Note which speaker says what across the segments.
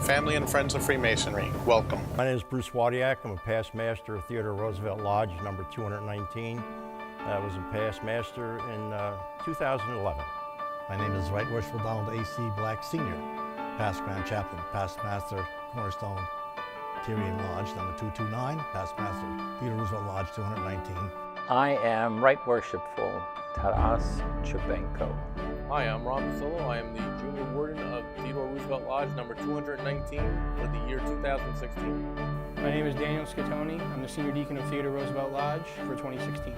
Speaker 1: family and friends of Freemasonry, welcome.
Speaker 2: My name is Bruce Wadiak. I'm a past master of Theodore Roosevelt Lodge, number 219. I was a past master in 2011.
Speaker 3: My name is Right Worshipful Donald A.C. Black Sr., past Grand Chaplain, past master Cornerstone Laying Lodge, number 229, past master Theodore Roosevelt Lodge, 219.
Speaker 4: I am Right Worshipful Taras Chubenko.
Speaker 5: Hi, I'm Ron Pasillo. I am the Junior Warden of Theodore Roosevelt Lodge, number 219 for the year 2016.
Speaker 6: My name is Daniel Scatoni. I'm the Senior Deacon of Theodore Roosevelt Lodge for 2016.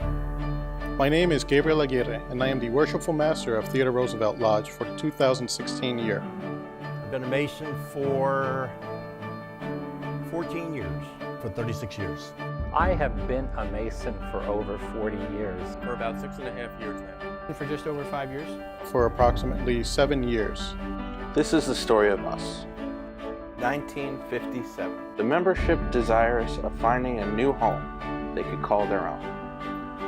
Speaker 1: My name is Gabriel Aguirre, and I am the Worshipful Master of Theodore Roosevelt Lodge for the 2016 year.
Speaker 2: I've been a Mason for 14 years.
Speaker 3: For 36 years.
Speaker 4: I have been a Mason for over 40 years.
Speaker 5: For about 6.5 years now.
Speaker 6: For just over 5 years.
Speaker 1: For approximately 7 years.
Speaker 7: This is the story of us. 1957. The membership desirous of finding a new home they could call their own.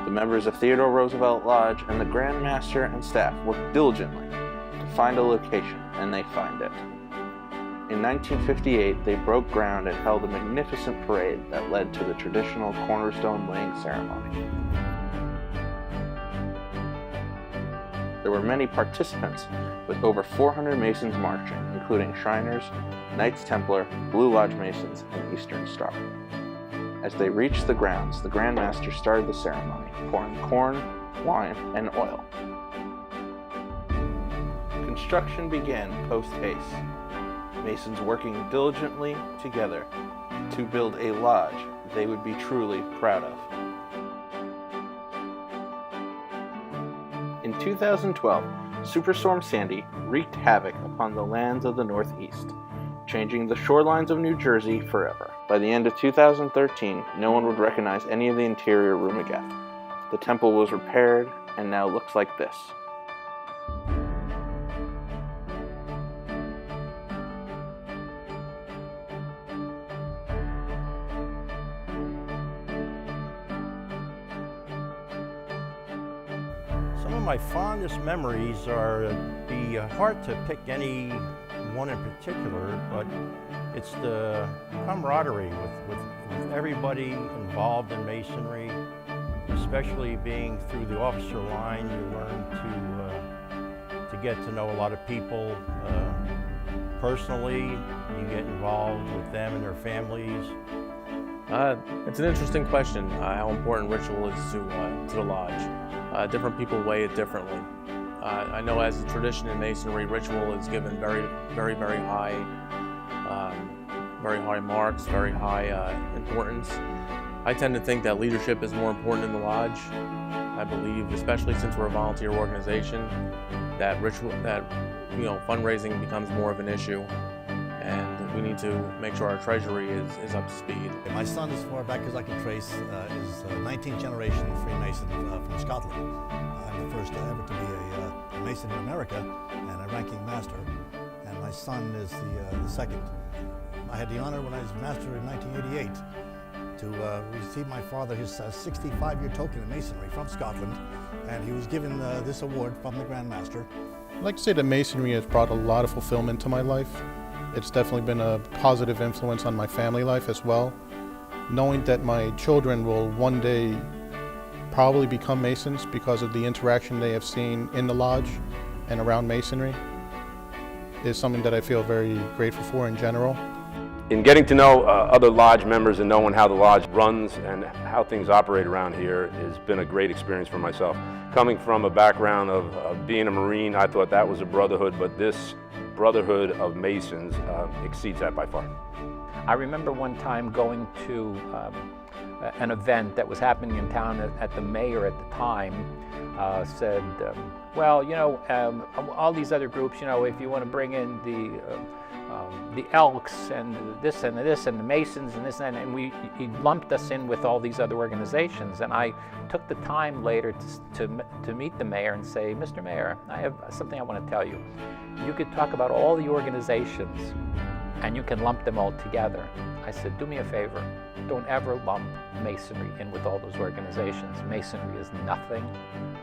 Speaker 7: The members of Theodore Roosevelt Lodge and the Grand Master and staff work diligently to find a location, and they find it. In 1958, they broke ground and held a magnificent parade that led to the traditional Cornerstone Laying ceremony. There were many participants, with over 400 Masons marching, including Shriners, Knights Templar, Blue Lodge Masons, and Eastern Star. As they reached the grounds, the Grand Master started the ceremony, pouring corn, wine, and oil. Construction began post-haste. Masons working diligently together to build a lodge they would be truly proud of. In 2012, Superstorm Sandy wreaked havoc upon the lands of the Northeast, changing the shorelines of New Jersey forever. By the end of 2013, no one would recognize any of the interior room again. The temple was repaired and now looks like this.
Speaker 2: Some of my fondest memories are, it'd be hard to pick any one in particular, but it's the camaraderie with everybody involved in Masonry, especially being through the officer line. You learn to get to know a lot of people personally. You get involved with them and their families.
Speaker 5: It's an interesting question, how important ritual is to the lodge. Different people weigh it differently. I know as a tradition in Masonry, ritual is given very high marks, very high importance. I tend to think that leadership is more important in the lodge. I believe, especially since we're a volunteer organization, that fundraising becomes more of an issue, and we need to make sure our treasury is up to speed.
Speaker 3: My son, as far back as I can trace, is 19th generation Freemason from Scotland. I'm the first ever to be a Mason in America and a ranking master, and my son is the second. I had the honor when I was master in 1988 to receive my father his 65-year token in Masonry from Scotland, and he was given this award from the Grand Master.
Speaker 1: I'd like to say that Masonry has brought a lot of fulfillment to my life. It's definitely been a positive influence on my family life as well. Knowing that my children will one day probably become Masons because of the interaction they have seen in the lodge and around Masonry is something that I feel very grateful for in general.
Speaker 8: In getting to know other lodge members and knowing how the lodge runs and how things operate around here has been a great experience for myself. Coming from a background of being a Marine, I thought that was a brotherhood, but this brotherhood of Masons exceeds that by far.
Speaker 4: I remember one time going to an event that was happening in town at the mayor at the time said, well, you know, all these other groups, you know, if you want to bring in the Elks and this and this and the Masons and this and he lumped us in with all these other organizations. And I took the time later to meet the mayor and say, Mr. Mayor, I have something I want to tell you. You could talk about all the organizations, and you can lump them all together. I said, do me a favor, don't ever lump Masonry in with all those organizations. Masonry is nothing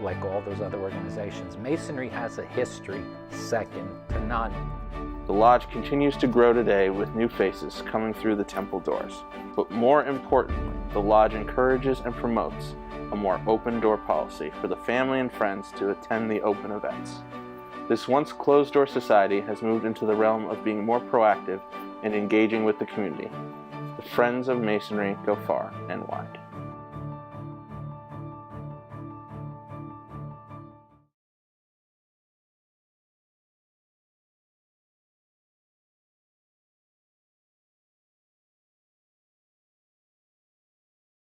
Speaker 4: like all those other organizations. Masonry has a history second to none.
Speaker 7: The lodge continues to grow today with new faces coming through the temple doors. But more importantly, the lodge encourages and promotes a more open-door policy for the family and friends to attend the open events. This once closed-door society has moved into the realm of being more proactive and engaging with the community. The Friends of Masonry go far and wide.